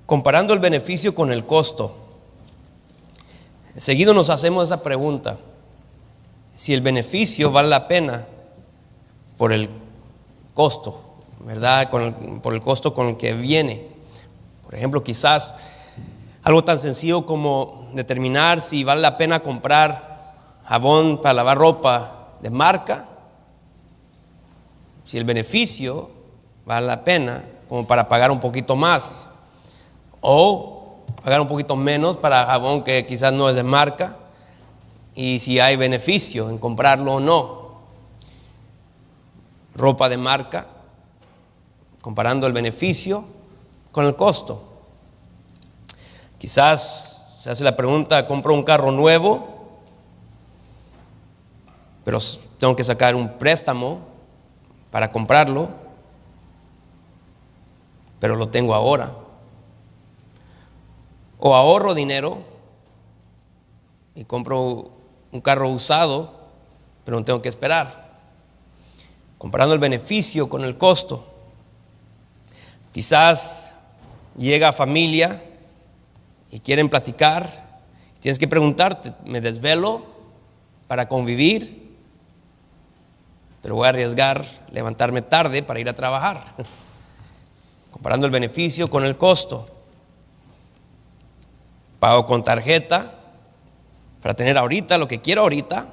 comparando el beneficio con el costo. Seguido nos hacemos esa pregunta: si el beneficio vale la pena por el costo, ¿verdad? Por el costo con el que viene. Por ejemplo, quizás algo tan sencillo como determinar si vale la pena comprar jabón para lavar ropa de marca, si el beneficio vale la pena como para pagar un poquito más, o pagar un poquito menos para jabón que quizás no es de marca, y si hay beneficio en comprarlo o no. Ropa de marca, comparando el beneficio con el costo. Quizás se hace la pregunta: compro un carro nuevo, pero tengo que sacar un préstamo para comprarlo, pero lo tengo ahora. O ahorro dinero y compro un carro usado, pero no tengo que esperar. Comparando el beneficio con el costo. Quizás llega familia y quieren platicar. Tienes que preguntarte: ¿me desvelo para convivir? Pero voy a arriesgar levantarme tarde para ir a trabajar. Comparando el beneficio con el costo. Pago con tarjeta para tener ahorita lo que quiero ahorita,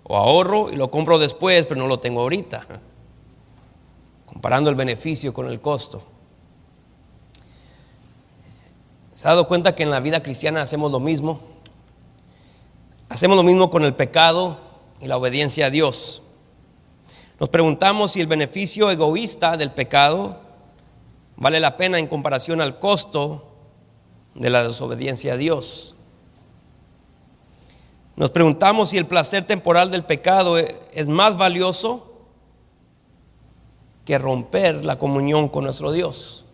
o ahorro y lo compro después, pero no lo tengo ahorita. Comparando el beneficio con el costo. ¿Se ha dado cuenta que en la vida cristiana hacemos lo mismo? Hacemos lo mismo con el pecado y la obediencia a Dios. Nos preguntamos si el beneficio egoísta del pecado vale la pena en comparación al costo de la desobediencia a Dios. Nos preguntamos si el placer temporal del pecado es más valioso que romper la comunión con nuestro Dios.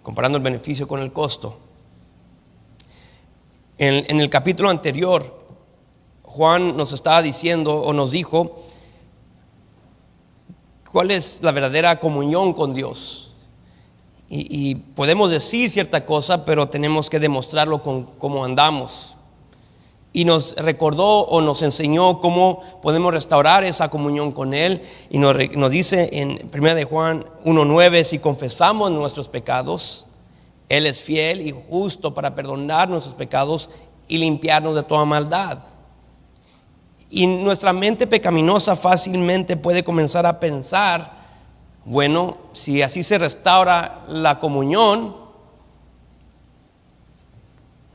Comparando el beneficio con el costo. En el capítulo anterior, Juan nos estaba diciendo, o nos dijo, cuál es la verdadera comunión con Dios. Y podemos decir cierta cosa, pero tenemos que demostrarlo con cómo andamos. Y nos recordó o nos enseñó cómo podemos restaurar esa comunión con Él. Y nos dice en 1 de Juan 1:9: si confesamos nuestros pecados, Él es fiel y justo para perdonar nuestros pecados y limpiarnos de toda maldad. Y nuestra mente pecaminosa fácilmente puede comenzar a pensar: bueno, si así se restaura la comunión,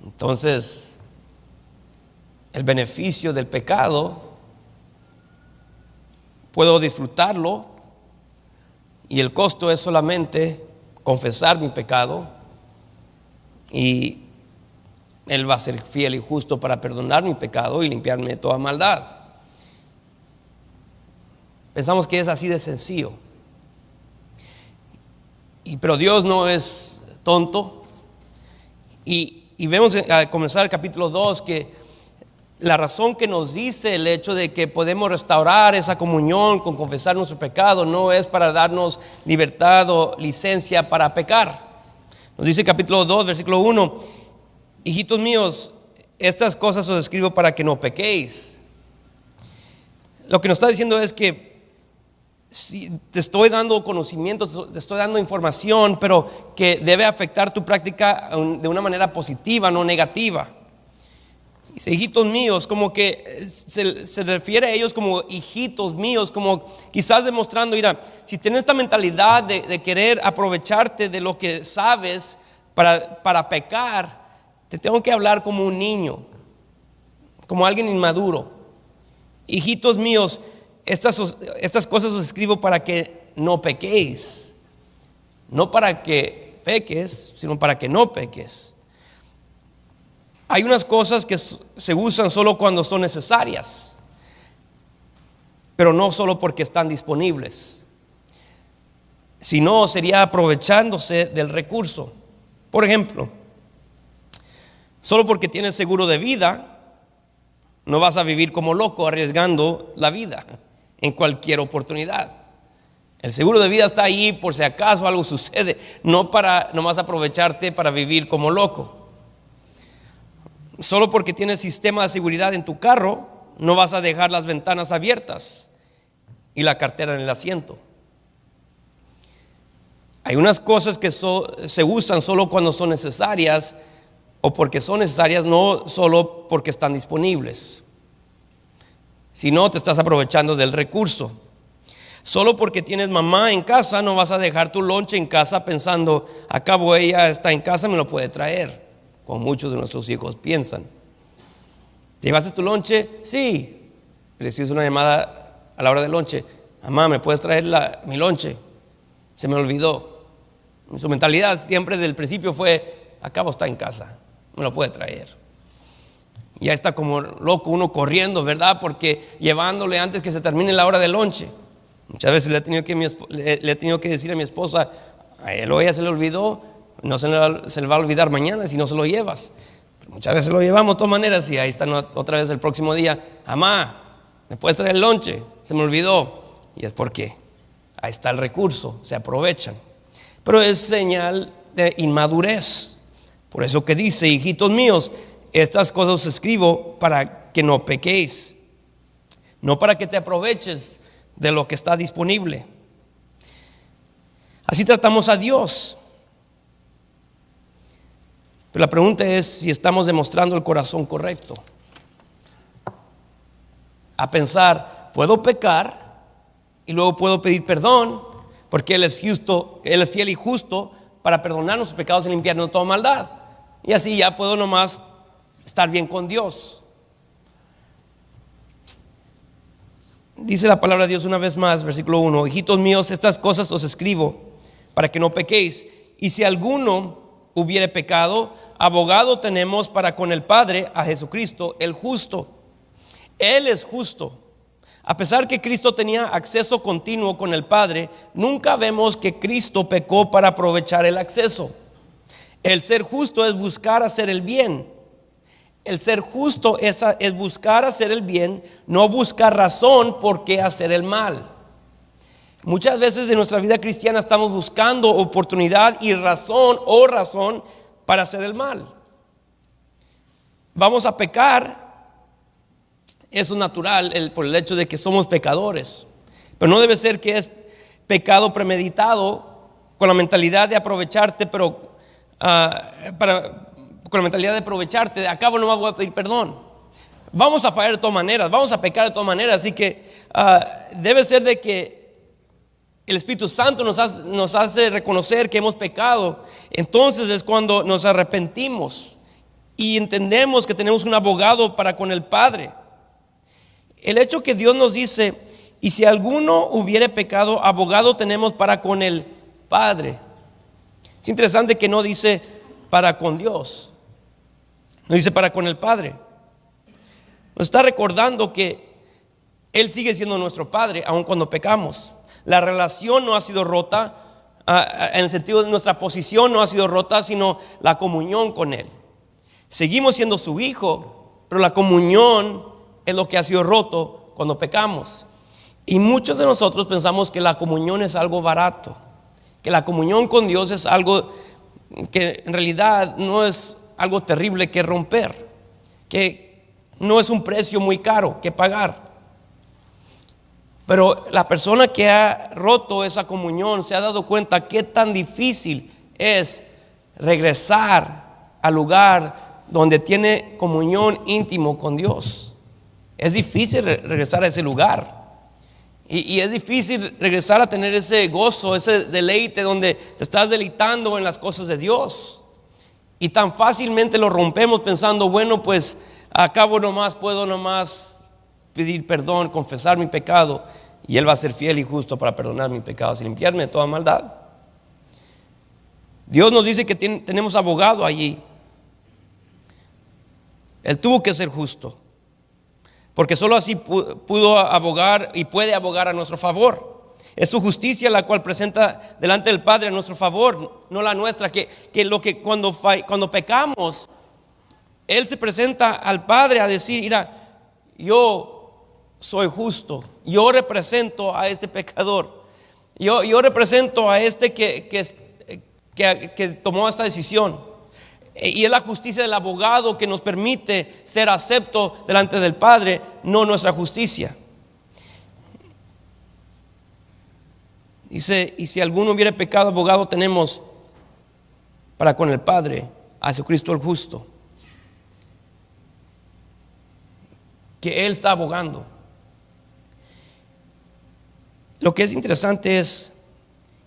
entonces el beneficio del pecado puedo disfrutarlo, y el costo es solamente confesar mi pecado, y Él va a ser fiel y justo para perdonar mi pecado y limpiarme de toda maldad. Pensamos que es así de sencillo. Pero Dios no es tonto. Y vemos al comenzar el capítulo 2 que la razón que nos dice el hecho de que podemos restaurar esa comunión con confesar nuestro pecado no es para darnos libertad o licencia para pecar. Nos dice capítulo 2, versículo 1: hijitos míos, estas cosas os escribo para que no pequéis. Lo que nos está diciendo es que si te estoy dando conocimiento, te estoy dando información, pero que debe afectar tu práctica de una manera positiva, no negativa. Dice hijitos míos, como que se refiere a ellos como hijitos míos, como quizás demostrando: mira, si tienes esta mentalidad de querer aprovecharte de lo que sabes para pecar, te tengo que hablar como un niño, como alguien inmaduro. Hijitos míos, estas cosas os escribo para que no pequéis. No para que peques, sino para que no peques. Hay unas cosas que se usan solo cuando son necesarias, pero no solo porque están disponibles. Si no, sería aprovechándose del recurso. Por ejemplo, solo porque tienes seguro de vida, no vas a vivir como loco arriesgando la vida en cualquier oportunidad. El seguro de vida está ahí por si acaso algo sucede, no para nomás aprovecharte para vivir como loco. Solo porque tienes sistema de seguridad en tu carro, no vas a dejar las ventanas abiertas y la cartera en el asiento. Hay unas cosas que se usan solo cuando son necesarias, o porque son necesarias, no solo porque están disponibles. Si no, te estás aprovechando del recurso. Solo porque tienes mamá en casa, no vas a dejar tu lonche en casa pensando, acabo ella está en casa, me lo puede traer. Como muchos de nuestros hijos piensan. ¿Te llevaste tu lonche? Sí. Recibes una llamada a la hora del lonche. Mamá, ¿me puedes traer mi lonche? Se me olvidó. Su mentalidad siempre desde el principio fue, acabo está en casa, me lo puede traer. Ya está como loco uno corriendo, ¿verdad? Porque llevándole antes que se termine la hora del lonche. Muchas veces le he tenido que decir a mi esposa, a él o ella se le olvidó. No se le va a olvidar mañana si no se lo llevas. Pero muchas veces lo llevamos de todas maneras y ahí están otra vez el próximo día. Mamá, ¿me puedes traer el lonche? Se me olvidó. Y es porque ahí está el recurso, se aprovechan. Pero es señal de inmadurez. Por eso que dice, hijitos míos, estas cosas os escribo para que no pequéis. No para que te aproveches de lo que está disponible. Así tratamos a Dios. Pero la pregunta es si estamos demostrando el corazón correcto. A pensar, puedo pecar y luego puedo pedir perdón porque Él es fiel y justo para perdonar nuestros pecados y limpiarnos de toda maldad. Y así ya puedo nomás estar bien con Dios. Dice la palabra de Dios una vez más, versículo 1: hijitos míos, estas cosas os escribo para que no pequéis. Y si alguno hubiere pecado, abogado tenemos para con el Padre, a Jesucristo el justo. Él es justo. A pesar que Cristo tenía acceso continuo con el Padre, nunca vemos que Cristo pecó para aprovechar el acceso. El ser justo es buscar hacer el bien. El ser justo es buscar hacer el bien, no buscar razón por qué hacer el mal. Muchas veces en nuestra vida cristiana estamos buscando oportunidad y razón para hacer el mal. Vamos a pecar, eso es natural por el hecho de que somos pecadores. Pero no debe ser que es pecado premeditado con la mentalidad de aprovecharte, con la mentalidad de aprovecharte, de acabo no me voy a pedir perdón. Vamos a fallar de todas maneras, vamos a pecar de todas maneras, así que debe ser de que el Espíritu Santo nos hace reconocer que hemos pecado. Entonces es cuando nos arrepentimos y entendemos que tenemos un abogado para con el Padre. El hecho que Dios nos dice, y si alguno hubiere pecado, abogado tenemos para con el Padre. Es interesante que no dice para con Dios, no dice para con el Padre. Nos está recordando que Él sigue siendo nuestro Padre aun cuando pecamos. La relación no ha sido rota, en el sentido de nuestra posición no ha sido rota, sino la comunión con Él. Seguimos siendo su hijo, pero la comunión es lo que ha sido roto cuando pecamos. Y muchos de nosotros pensamos que la comunión es algo barato, que la comunión con Dios es algo que en realidad no es algo terrible que romper, que no es un precio muy caro que pagar. Pero la persona que ha roto esa comunión se ha dado cuenta qué tan difícil es regresar al lugar donde tiene comunión íntimo con Dios. Es difícil regresar a ese lugar. Y es difícil regresar a tener ese gozo, ese deleite donde te estás deleitando en las cosas de Dios. Y tan fácilmente lo rompemos pensando, bueno, pues puedo nomás pedir perdón, confesar mi pecado, y Él va a ser fiel y justo para perdonar mis pecados y limpiarme de toda maldad. Dios nos dice que tenemos abogado allí. Él tuvo que ser justo, porque solo así pudo abogar y puede abogar a nuestro favor. Es su justicia la cual presenta delante del Padre a nuestro favor, no la nuestra. Cuando pecamos, Él se presenta al Padre a decir, mira, yo soy justo, yo represento a este pecador. Yo represento a este que tomó esta decisión. Y es la justicia del abogado que nos permite ser acepto delante del Padre, no nuestra justicia. Dice, y si alguno hubiera pecado, abogado tenemos para con el Padre, a Jesucristo el justo. Que Él está abogando. Lo que es interesante es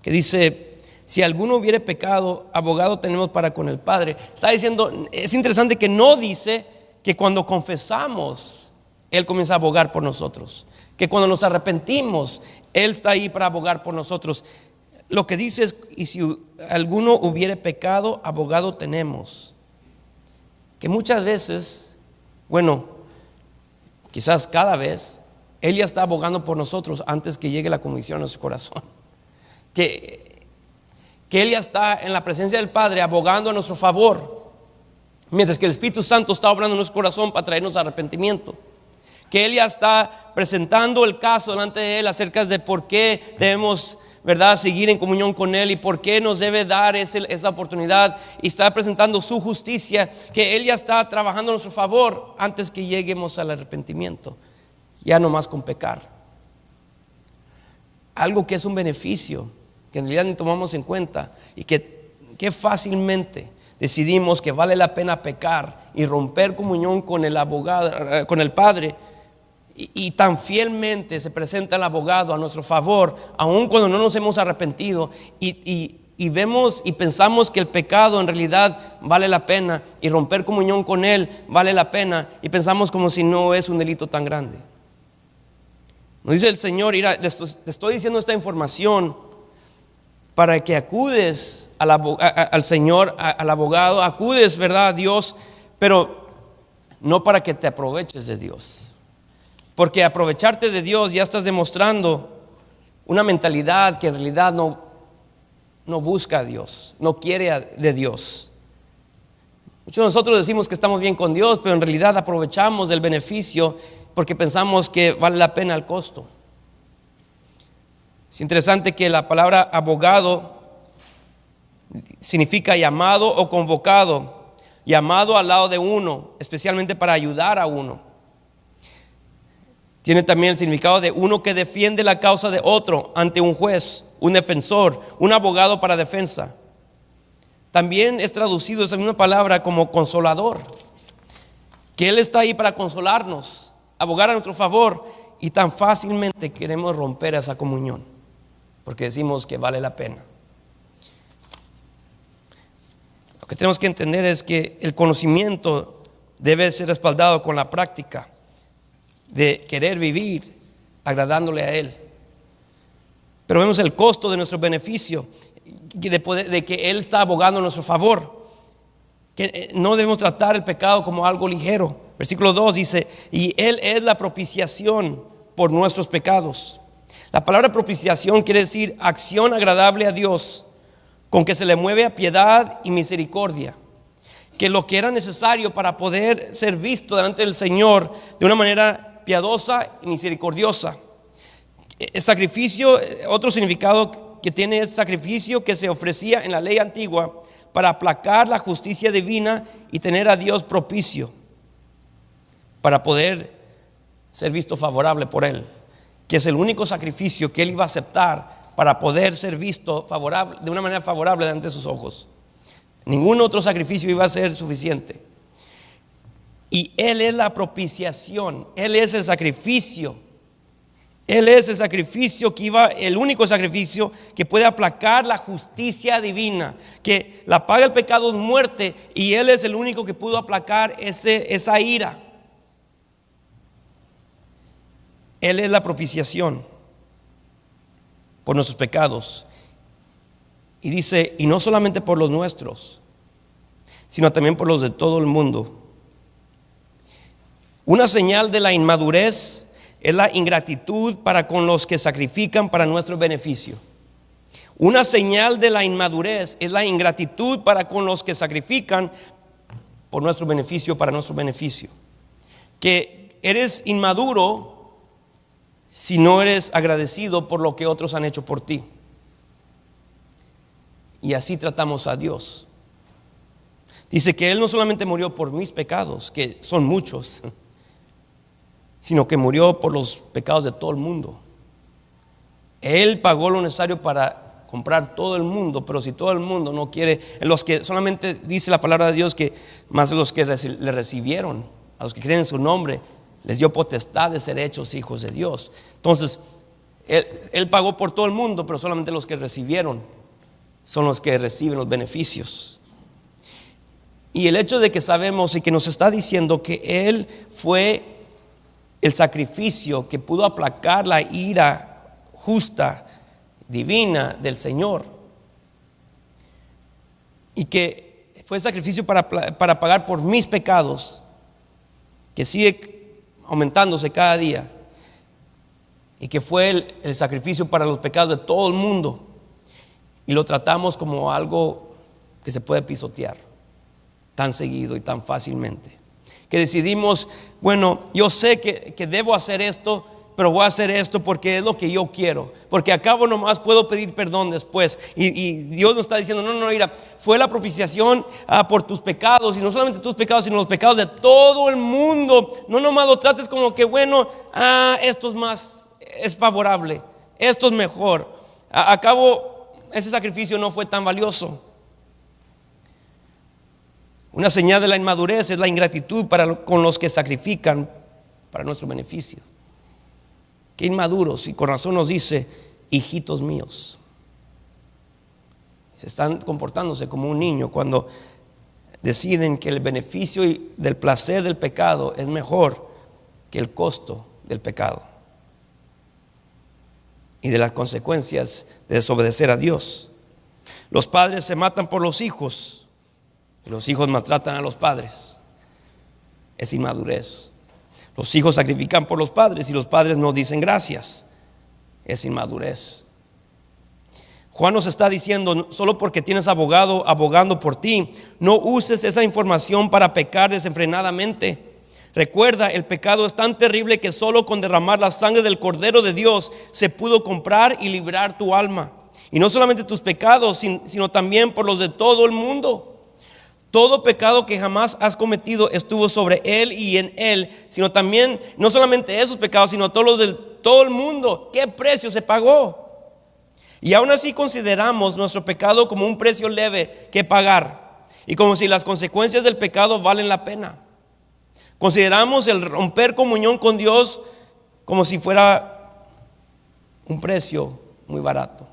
que dice, si alguno hubiere pecado, abogado tenemos para con el Padre. Está diciendo, es interesante que no dice que cuando confesamos, Él comienza a abogar por nosotros. Que cuando nos arrepentimos, Él está ahí para abogar por nosotros. Lo que dice es, y si alguno hubiere pecado, abogado tenemos. Que muchas veces, bueno, quizás cada vez, Él ya está abogando por nosotros antes que llegue la convicción a nuestro corazón. Que Él ya está en la presencia del Padre abogando a nuestro favor, mientras que el Espíritu Santo está obrando en nuestro corazón para traernos arrepentimiento. Que Él ya está presentando el caso delante de Él acerca de por qué debemos, ¿verdad?, seguir en comunión con Él y por qué nos debe dar esa oportunidad, y está presentando su justicia. Que Él ya está trabajando a nuestro favor antes que lleguemos al arrepentimiento, ya no más con pecar. Algo que es un beneficio que en realidad ni tomamos en cuenta, y que fácilmente decidimos que vale la pena pecar y romper comunión con el abogado, con el Padre, y tan fielmente se presenta el abogado a nuestro favor, aun cuando no nos hemos arrepentido, y vemos y pensamos que el pecado en realidad vale la pena, y romper comunión con Él vale la pena, y pensamos como si no es un delito tan grande. Nos dice el Señor, mira, te estoy diciendo esta información para que acudes al Señor, al abogado, acudes, ¿verdad?, a Dios, pero no para que te aproveches de Dios. Porque aprovecharte de Dios ya estás demostrando una mentalidad que en realidad no busca a Dios, no quiere de Dios. Muchos de nosotros decimos que estamos bien con Dios, pero en realidad aprovechamos del beneficio porque pensamos que vale la pena el costo. Es interesante que la palabra abogado significa llamado o convocado, llamado al lado de uno, especialmente para ayudar a uno. Tiene también el significado de uno que defiende la causa de otro ante un juez, un defensor, un abogado para defensa. También es traducido esa misma palabra como consolador, que Él está ahí para consolarnos, abogar a nuestro favor, y tan fácilmente queremos romper esa comunión porque decimos que vale la pena. Lo que tenemos que entender es que el conocimiento debe ser respaldado con la práctica de querer vivir agradándole a Él. Pero vemos el costo de nuestro beneficio, de que Él está abogando a nuestro favor, que no debemos tratar el pecado como algo ligero. Versículo 2 dice, y Él es la propiciación por nuestros pecados. La palabra propiciación quiere decir acción agradable a Dios, con que se le mueve a piedad y misericordia, que lo que era necesario para poder ser visto delante del Señor de una manera piadosa y misericordiosa. El sacrificio, otro significado que tiene, es sacrificio que se ofrecía en la ley antigua para aplacar la justicia divina y tener a Dios propicio para poder ser visto favorable por Él, que es el único sacrificio que Él iba a aceptar para poder ser visto favorable, de una manera favorable delante de sus ojos. Ningún otro sacrificio iba a ser suficiente. Y Él es la propiciación, Él es el sacrificio. Él es el sacrificio el único sacrificio que puede aplacar la justicia divina, que la paga el pecado es muerte, y Él es el único que pudo aplacar esa ira. Él es la propiciación por nuestros pecados. Y dice, y no solamente por los nuestros, sino también por los de todo el mundo. Una señal de la inmadurez es la ingratitud para con los que sacrifican para nuestro beneficio. Una señal de la inmadurez es la ingratitud para con los que sacrifican por nuestro beneficio, para nuestro beneficio. Que eres inmaduro si no eres agradecido por lo que otros han hecho por ti. y así tratamos a Dios. Dice que Él no solamente murió por mis pecados, que son muchos, sino que murió por los pecados de todo el mundo. Él pagó lo necesario para comprar todo el mundo, pero si todo el mundo no quiere, los que solamente dice la palabra de Dios que más de los que le recibieron, a los que creen en su nombre, les dio potestad de ser hechos hijos de Dios. Entonces, él pagó por todo el mundo, pero solamente los que recibieron son los que reciben los beneficios. Y el hecho de que sabemos y que nos está diciendo que Él fue el sacrificio que pudo aplacar la ira justa, divina del Señor, y que fue sacrificio para pagar por mis pecados, que sigue aumentándose cada día, y que fue el sacrificio para los pecados de todo el mundo, y lo tratamos como algo que se puede pisotear tan seguido y tan fácilmente, que decidimos, bueno, yo sé que debo hacer esto, pero voy a hacer esto porque es lo que yo quiero, porque a cabo nomás puedo pedir perdón después, y Dios nos está diciendo, no, mira, fue la propiciación por tus pecados, y no solamente tus pecados, sino los pecados de todo el mundo. No nomás lo trates como que bueno, esto es más, es favorable, esto es mejor. A cabo ese sacrificio no fue tan valioso. Una señal de la inmadurez es la ingratitud con los que sacrifican para nuestro beneficio. Qué inmaduros, y con razón nos dice, hijitos míos. Se están comportándose como un niño cuando deciden que el beneficio del placer del pecado es mejor que el costo del pecado y de las consecuencias de desobedecer a Dios. Los padres se matan por los hijos y los hijos maltratan a los padres. Es inmadurez. Los hijos sacrifican por los padres y los padres no dicen gracias. Es inmadurez. Juan nos está diciendo, solo porque tienes abogado abogando por ti, no uses esa información para pecar desenfrenadamente. Recuerda, el pecado es tan terrible que solo con derramar la sangre del Cordero de Dios se pudo comprar y librar tu alma. Y no solamente tus pecados, sino también por los de todo el mundo. Todo pecado que jamás has cometido estuvo sobre Él y en Él, sino también, no solamente esos pecados, sino todos los de todo el mundo. ¿Qué precio se pagó? Y aún así consideramos nuestro pecado como un precio leve que pagar, y como si las consecuencias del pecado valen la pena. Consideramos el romper comunión con Dios como si fuera un precio muy barato.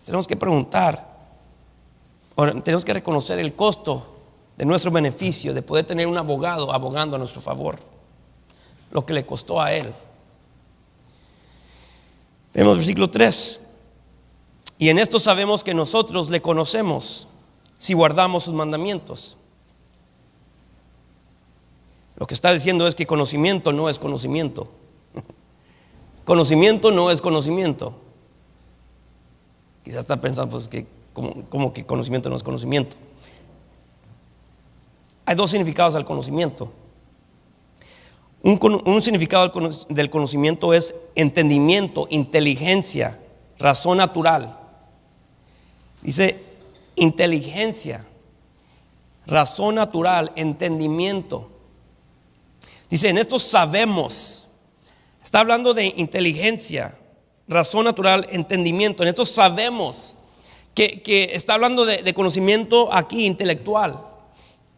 Tenemos que preguntar, tenemos que reconocer el costo de nuestro beneficio, de poder tener un abogado abogando a nuestro favor, lo que le costó a Él. Vemos versículo 3. Y en esto sabemos que nosotros le conocemos si guardamos sus mandamientos. Lo que está diciendo es que conocimiento no es conocimiento. Conocimiento no es conocimiento. Quizás está pensando pues, que como que conocimiento no es conocimiento. Hay dos significados al conocimiento. Un significado del conocimiento es entendimiento, inteligencia, razón natural. Dice inteligencia, razón natural, entendimiento. Dice, en esto sabemos. Está hablando de inteligencia, razón natural, entendimiento. En esto sabemos que está hablando de conocimiento aquí intelectual.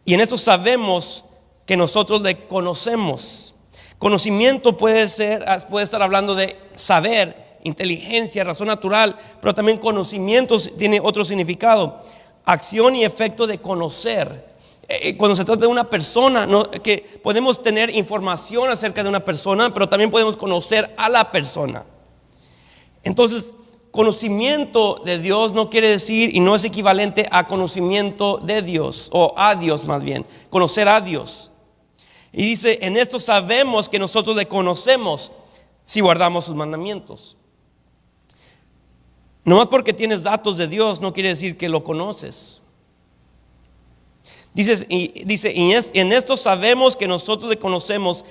Y en esto sabemos que nosotros le conocemos. Conocimiento puede estar hablando de saber, inteligencia, razón natural, pero también conocimiento tiene otro significado: acción y efecto de conocer. Cuando se trata de una persona, que podemos tener información acerca de una persona, pero también podemos conocer a la persona. Entonces, conocimiento de Dios no quiere decir y no es equivalente a conocimiento de Dios, o a Dios más bien, conocer a Dios. Y dice, en esto sabemos que nosotros le conocemos si guardamos sus mandamientos. No más porque tienes datos de Dios no quiere decir que lo conoces. Dice, en esto sabemos que nosotros le conocemos.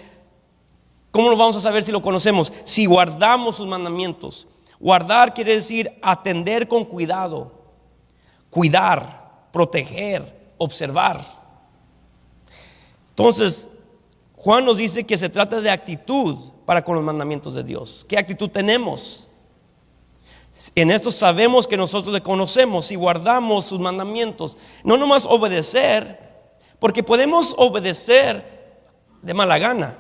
¿Cómo lo vamos a saber si lo conocemos? Si guardamos sus mandamientos. Guardar quiere decir atender con cuidado, cuidar, proteger, observar. Entonces, Juan nos dice que se trata de actitud para con los mandamientos de Dios. ¿Qué actitud tenemos? En esto sabemos que nosotros le conocemos y guardamos sus mandamientos. No nomás obedecer, porque podemos obedecer de mala gana.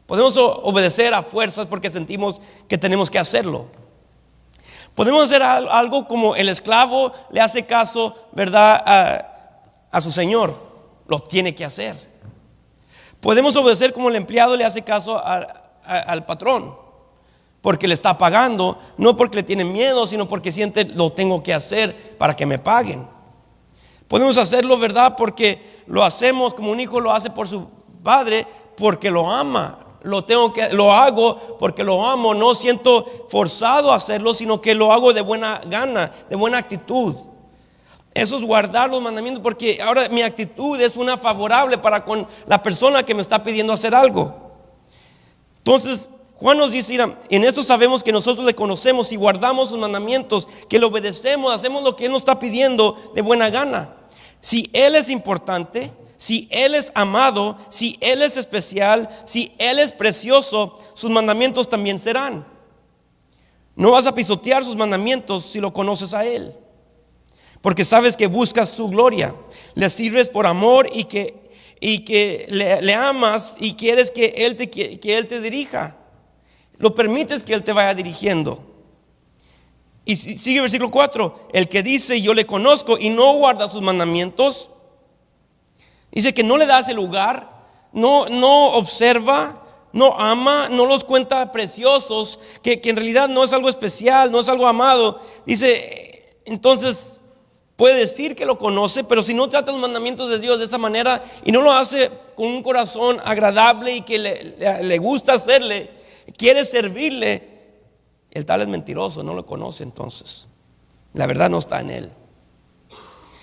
Podemos obedecer a fuerzas porque sentimos que tenemos que hacerlo. Podemos hacer algo como el esclavo le hace caso, ¿verdad?, a su señor. Lo tiene que hacer. Podemos obedecer como el empleado le hace caso al patrón, porque le está pagando, no porque le tiene miedo, sino porque siente lo tengo que hacer para que me paguen. Podemos hacerlo, ¿verdad?, porque lo hacemos como un hijo lo hace por su padre, porque lo ama. Lo hago porque lo amo, no siento forzado a hacerlo, sino que lo hago de buena gana, de buena actitud. Eso es guardar los mandamientos, porque ahora mi actitud es una favorable para con la persona que me está pidiendo hacer algo. Entonces Juan nos dice, mira, en esto sabemos que nosotros le conocemos y guardamos sus mandamientos, que le obedecemos, hacemos lo que Él nos está pidiendo de buena gana. Si Él es importante, si Él es amado, si Él es especial, si Él es precioso, sus mandamientos también serán. No vas a pisotear sus mandamientos si lo conoces a Él, porque sabes que buscas su gloria, le sirves por amor y que le amas y quieres que Él te dirija. Lo permites que Él te vaya dirigiendo. Y sigue el versículo 4. El que dice yo le conozco y no guarda sus mandamientos, dice que no le da ese lugar, no observa, no ama, no los cuenta preciosos, que en realidad no es algo especial, no es algo amado. Dice, entonces puede decir que lo conoce, pero si no trata los mandamientos de Dios de esa manera y no lo hace con un corazón agradable y que le gusta hacerle, quiere servirle, el tal es mentiroso, no lo conoce. Entonces la verdad no está en él.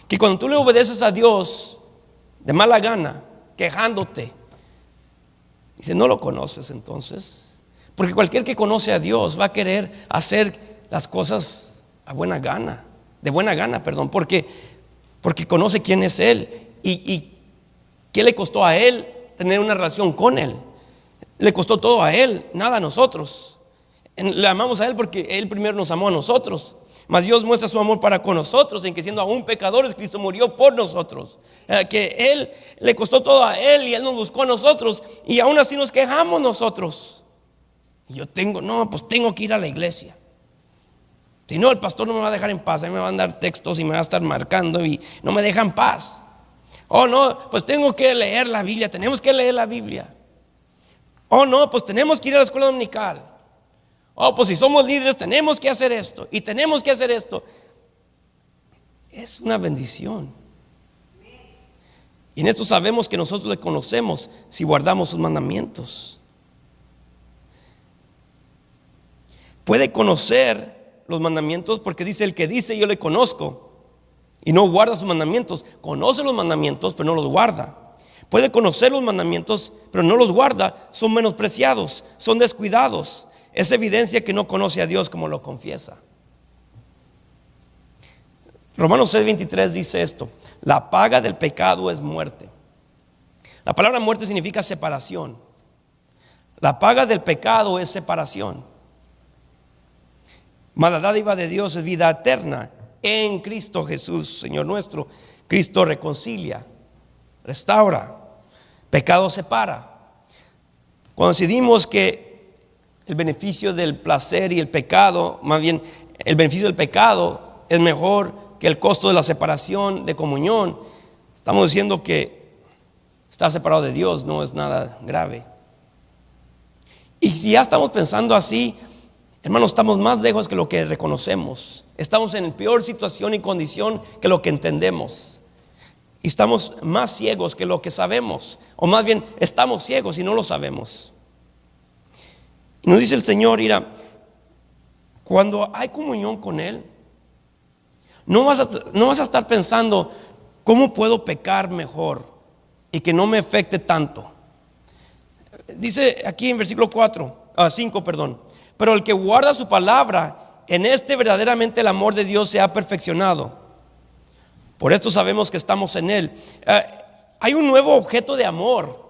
Que cuando tú le obedeces a Dios de mala gana, quejándote, dice, no lo conoces entonces. Porque cualquier que conoce a Dios va a querer hacer las cosas a buena gana, de buena gana, perdón, porque conoce quién es Él y qué le costó a Él tener una relación con Él. Le costó todo a Él, nada a nosotros. Le amamos a Él porque Él primero nos amó a nosotros. Mas Dios muestra su amor para con nosotros en que siendo aún pecadores, Cristo murió por nosotros. Que Él le costó todo a Él y Él nos buscó a nosotros, y aún así nos quejamos nosotros. Y yo pues tengo que ir a la iglesia. Si no, el pastor no me va a dejar en paz. A mí me van a dar textos y me va a estar marcando y no me deja en paz. Oh no, pues tengo que leer la Biblia. Tenemos que leer la Biblia. Oh no, pues tenemos que ir a la escuela dominical. Oh, pues si somos líderes tenemos que hacer esto y tenemos que hacer esto. Es una bendición. Y en esto sabemos que nosotros le conocemos si guardamos sus mandamientos. Puede conocer los mandamientos porque dice, el que dice yo le conozco y no guarda sus mandamientos, conoce los mandamientos pero no los guarda. Puede conocer los mandamientos pero no los guarda, son menospreciados, son descuidados. Es evidencia que no conoce a Dios como lo confiesa. Romanos 6:23 dice esto: la paga del pecado es muerte. La palabra muerte significa separación. La paga del pecado es separación. Mas la dádiva de Dios es vida eterna en Cristo Jesús, Señor nuestro. Cristo reconcilia, restaura, pecado separa. Cuando decidimos que el beneficio del placer y el pecado, más bien el beneficio del pecado es mejor que el costo de la separación de comunión, estamos diciendo que estar separado de Dios no es nada grave. Y si ya estamos pensando así, hermanos, estamos más lejos que lo que reconocemos. Estamos en peor situación y condición que lo que entendemos. Y estamos más ciegos que lo que sabemos. O más bien, estamos ciegos y no lo sabemos. Y nos dice el Señor, mira, cuando hay comunión con Él, no vas a estar pensando, ¿cómo puedo pecar mejor y que no me afecte tanto? Dice aquí en versículo 5, pero el que guarda su palabra, en este verdaderamente el amor de Dios se ha perfeccionado. Por esto sabemos que estamos en Él. Hay un nuevo objeto de amor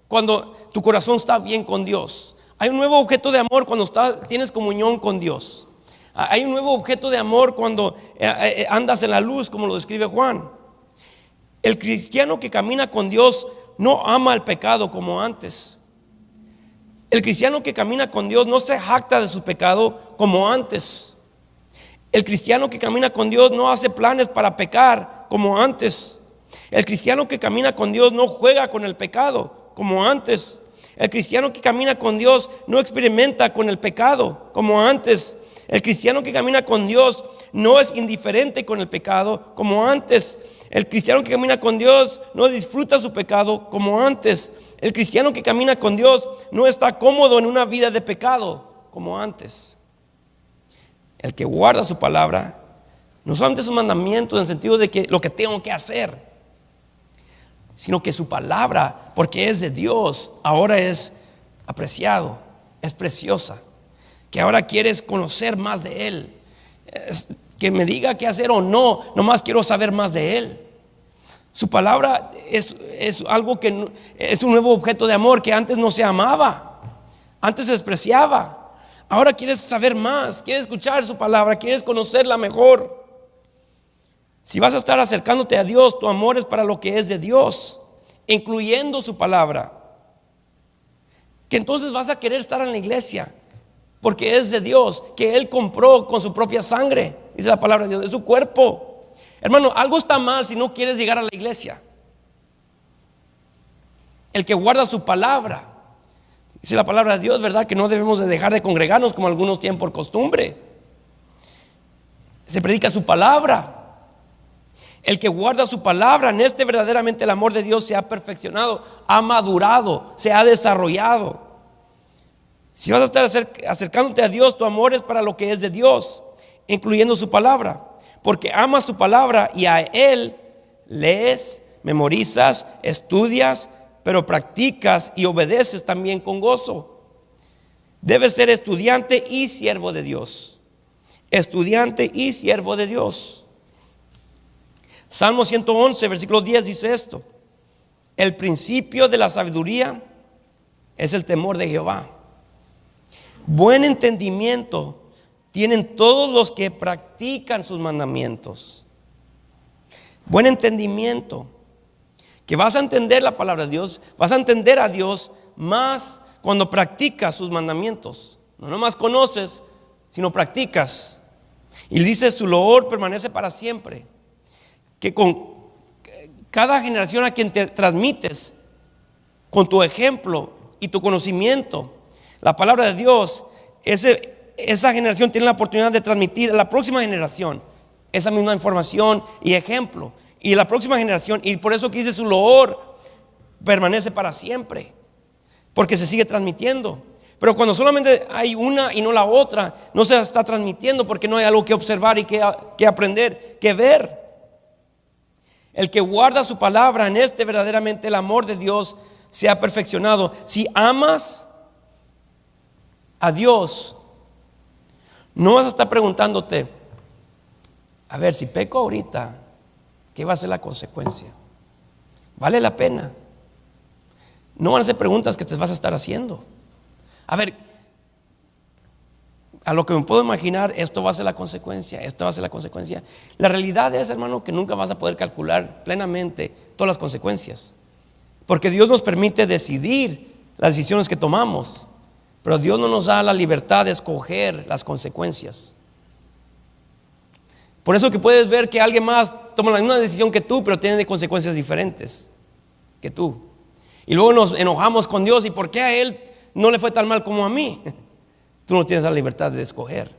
cuando tu corazón está bien con Dios. Hay un nuevo objeto de amor cuando tienes comunión con Dios. Hay un nuevo objeto de amor cuando andas en la luz, como lo describe Juan. El cristiano que camina con Dios no ama el pecado como antes. El cristiano que camina con Dios no se jacta de su pecado como antes. El cristiano que camina con Dios no hace planes para pecar como antes. El cristiano que camina con Dios no juega con el pecado como antes. El cristiano que camina con Dios no experimenta con el pecado como antes. El cristiano que camina con Dios no es indiferente con el pecado como antes. El cristiano que camina con Dios no disfruta su pecado como antes. El cristiano que camina con Dios no está cómodo en una vida de pecado como antes. El que guarda su palabra, no solamente sus mandamientos en el sentido de que lo que tengo que hacer, sino que su palabra, porque es de Dios, ahora es apreciado, es preciosa. Que ahora quieres conocer más de Él. Que me diga qué hacer o no, nomás quiero saber más de Él. Su palabra es algo que es un nuevo objeto de amor que antes no se amaba, antes se despreciaba. Ahora quieres saber más, quieres escuchar su palabra, quieres conocerla mejor. Si vas a estar acercándote a Dios, tu amor es para lo que es de Dios, incluyendo su palabra. Que entonces vas a querer estar en la iglesia porque es de Dios, que Él compró con su propia sangre. Dice la palabra de Dios, es su cuerpo. Hermano, algo está mal si no quieres llegar a la iglesia. El que guarda su palabra, dice la palabra de Dios, ¿verdad? Que no debemos de dejar de congregarnos como algunos tienen por costumbre. Se predica su palabra. El que guarda su palabra, en este verdaderamente el amor de Dios se ha perfeccionado, ha madurado, se ha desarrollado. Si vas a estar acercándote a Dios, tu amor es para lo que es de Dios, incluyendo su palabra. Porque amas su palabra y a Él lees, memorizas, estudias, pero practicas y obedeces también con gozo. Debes ser estudiante y siervo de Dios. Estudiante y siervo de Dios. Salmo 111, versículo 10 dice esto: el principio de la sabiduría es el temor de Jehová. Buen entendimiento tienen todos los que practican sus mandamientos. Buen entendimiento. Que vas a entender la palabra de Dios, vas a entender a Dios más cuando practicas sus mandamientos. No nomás conoces, sino practicas. Y dice, su loor permanece para siempre. Que con cada generación a quien te transmites, con tu ejemplo y tu conocimiento, la palabra de Dios, esa generación tiene la oportunidad de transmitir a la próxima generación esa misma información y ejemplo. Y la próxima generación, y por eso que dice su loor permanece para siempre, porque se sigue transmitiendo. Pero cuando solamente hay una y no la otra, no se está transmitiendo porque no hay algo que observar y que aprender, que ver. El que guarda su palabra, en este verdaderamente el amor de Dios se ha perfeccionado. Si amas a Dios, no vas a estar preguntándote, a ver, si peco ahorita, ¿qué va a ser la consecuencia? ¿Vale la pena? No van a ser preguntas que te vas a estar haciendo. A ver, a lo que me puedo imaginar, esto va a ser la consecuencia, esto va a ser la consecuencia. La realidad es, hermano, que nunca vas a poder calcular plenamente todas las consecuencias, porque Dios nos permite decidir las decisiones que tomamos, pero Dios no nos da la libertad de escoger las consecuencias. Por eso que puedes ver que alguien más toma la misma decisión que tú, pero tiene consecuencias diferentes que tú. Y luego nos enojamos con Dios. ¿Y por qué a él no le fue tan mal como a mí? Tú no tienes la libertad de escoger.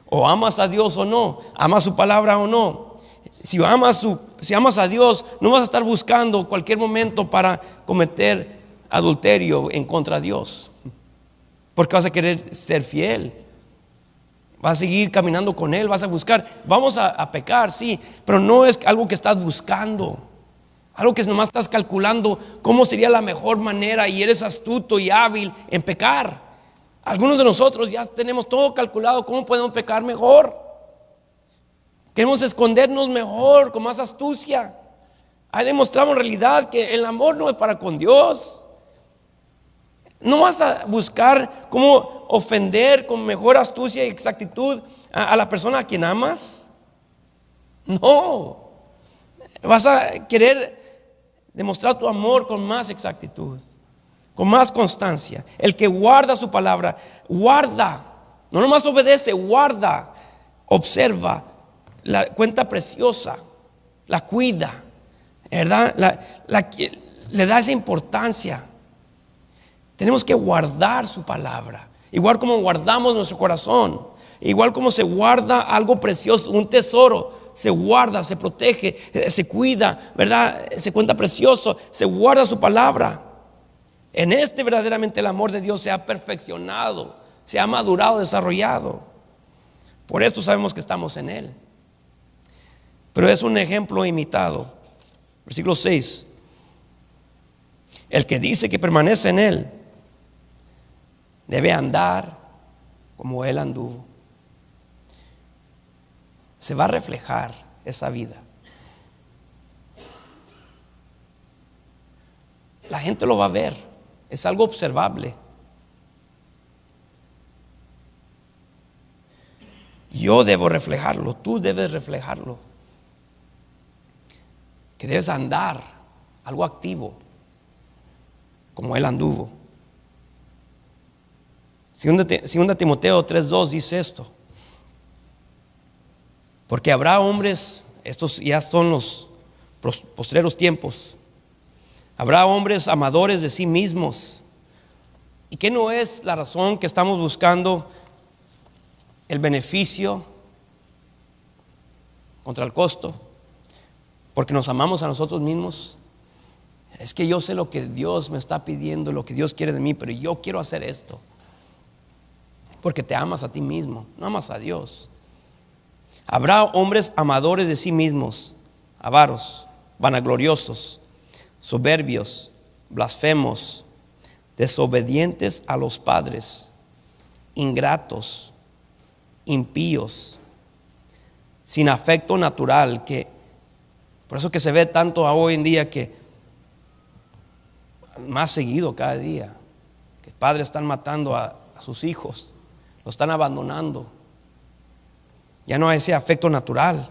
O amas a Dios o no, amas su palabra o no. Si amas a Dios, no vas a estar buscando cualquier momento para cometer adulterio en contra de Dios, porque vas a querer ser fiel. Vas a seguir caminando con Él, vas a buscar. Vamos a pecar, sí, pero no es algo que estás buscando, algo que nomás estás calculando cómo sería la mejor manera y eres astuto y hábil en pecar. Algunos de nosotros ya tenemos todo calculado, cómo podemos pecar mejor. Queremos escondernos mejor, con más astucia. Ahí demostramos en realidad que el amor no es para con Dios. No vas a buscar cómo ofender con mejor astucia y exactitud a la persona a quien amas. No. Vas a querer demostrar tu amor con más exactitud, con más constancia. El que guarda su palabra, guarda, no nomás obedece, guarda, observa, la cuenta preciosa, la cuida, ¿verdad? Le da esa importancia. Tenemos que guardar su palabra, igual como guardamos nuestro corazón, igual como se guarda algo precioso, un tesoro. Se guarda, se protege, se cuida, ¿verdad? Se cuenta precioso, se guarda su palabra. En este verdaderamente el amor de Dios se ha perfeccionado, se ha madurado, desarrollado. Por esto sabemos que estamos en Él. Pero es un ejemplo imitado. Versículo 6. El que dice que permanece en Él debe andar como Él anduvo. Se va a reflejar esa vida. La gente lo va a ver. Es algo observable. Yo debo reflejarlo, tú debes reflejarlo. Que debes andar algo activo, como Él anduvo. Segunda Timoteo 3:2 dice esto. Porque habrá hombres, estos ya son los postreros tiempos, habrá hombres amadores de sí mismos. ¿Y qué no es la razón que estamos buscando el beneficio contra el costo? Porque nos amamos a nosotros mismos. Es que yo sé lo que Dios me está pidiendo, lo que Dios quiere de mí, pero yo quiero hacer esto. Porque te amas a ti mismo, no amas a Dios. Habrá hombres amadores de sí mismos, avaros, vanagloriosos, soberbios, blasfemos, desobedientes a los padres, ingratos, impíos, sin afecto natural, que por eso que se ve tanto hoy en día, que más seguido cada día, que padres están matando a sus hijos, los están abandonando. Ya no hay ese afecto natural.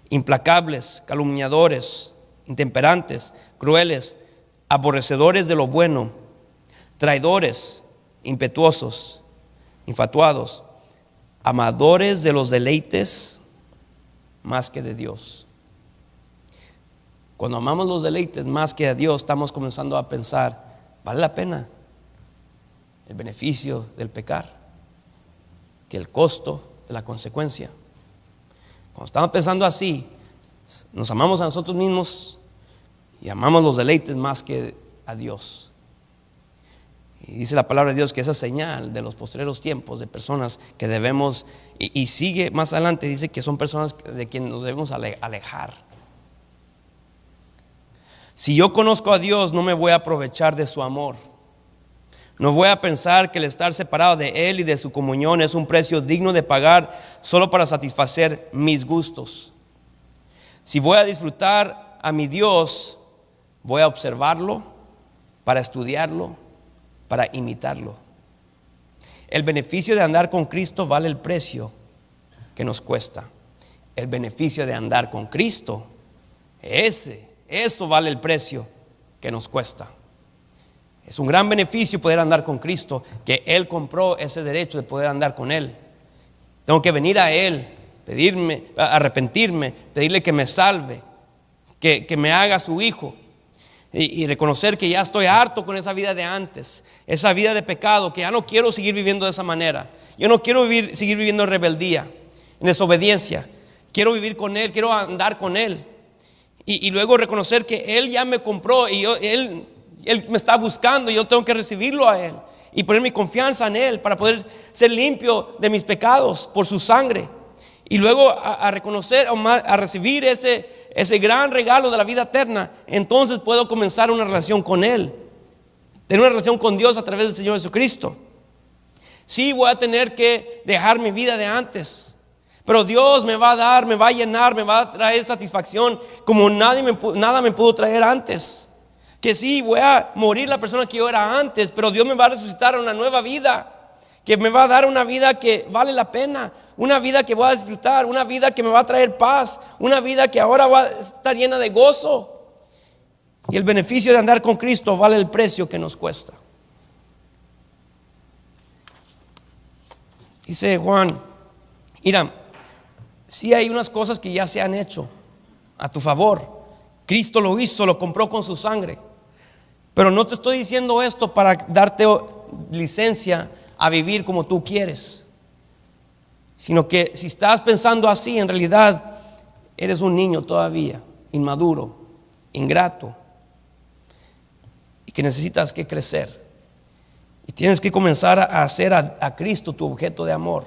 Implacables, calumniadores, intemperantes, crueles, aborrecedores de lo bueno, traidores, impetuosos, infatuados, amadores de los deleites más que de Dios. Cuando amamos los deleites más que a Dios, estamos comenzando a pensar, ¿vale la pena el beneficio del pecar que el costo de la consecuencia? Cuando estamos pensando así, nos amamos a nosotros mismos y amamos los deleites más que a Dios. Y dice la palabra de Dios que esa señal de los postreros tiempos, de personas que debemos, y sigue más adelante, dice que son personas de quienes nos debemos alejar. Si yo conozco a Dios, no me voy a aprovechar de su amor. No voy a pensar que el estar separado de Él y de su comunión es un precio digno de pagar solo para satisfacer mis gustos. Si voy a disfrutar a mi Dios, voy a observarlo, para estudiarlo, para imitarlo. El beneficio de andar con Cristo vale el precio que nos cuesta. El beneficio de andar con Cristo, eso vale el precio que nos cuesta. Es un gran beneficio poder andar con Cristo, que Él compró ese derecho de poder andar con Él. Tengo que venir a Él, pedirme, arrepentirme, pedirle que me salve, que me haga su hijo, y reconocer que ya estoy harto con esa vida de antes, esa vida de pecado, que ya no quiero seguir viviendo de esa manera. Yo no quiero seguir viviendo en rebeldía, en desobediencia. Quiero vivir con Él, quiero andar con Él. Y luego reconocer que Él ya me compró y Él me está buscando y yo tengo que recibirlo a Él y poner mi confianza en Él para poder ser limpio de mis pecados por su sangre. Y luego a reconocer, a recibir ese gran regalo de la vida eterna, entonces puedo comenzar una relación con Él, tener una relación con Dios a través del Señor Jesucristo. Sí, voy a tener que dejar mi vida de antes, pero Dios me va a dar, me va a llenar, me va a traer satisfacción como nada me pudo traer antes. Que sí, voy a morir la persona que yo era antes, pero Dios me va a resucitar a una nueva vida, que me va a dar una vida que vale la pena, una vida que voy a disfrutar, una vida que me va a traer paz, una vida que ahora va a estar llena de gozo. Y el beneficio de andar con Cristo vale el precio que nos cuesta. Dice Juan, mira, sí hay unas cosas que ya se han hecho a tu favor. Cristo lo hizo, lo compró con su sangre. Pero no te estoy diciendo esto para darte licencia a vivir como tú quieres, sino que si estás pensando así, en realidad eres un niño todavía, inmaduro, ingrato, y que necesitas que crecer. Y tienes que comenzar a hacer a Cristo tu objeto de amor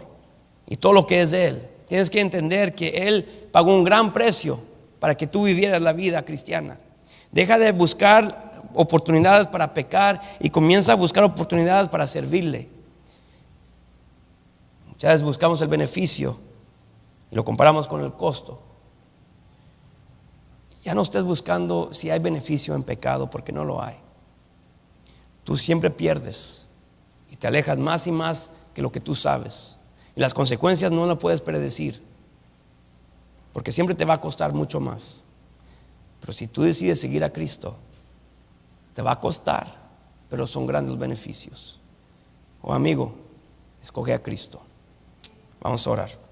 y todo lo que es de Él. Tienes que entender que Él pagó un gran precio para que tú vivieras la vida cristiana. Deja de buscar oportunidades para pecar y comienza a buscar oportunidades para servirle. Muchas veces buscamos el beneficio y lo comparamos con el costo. Ya no estés buscando si hay beneficio en pecado, porque no lo hay. Tú siempre pierdes y te alejas más y más que lo que tú sabes. Y las consecuencias no las puedes predecir, porque siempre te va a costar mucho más. Pero si tú decides seguir a Cristo, te va a costar, pero son grandes los beneficios. Oh amigo, escoge a Cristo. Vamos a orar.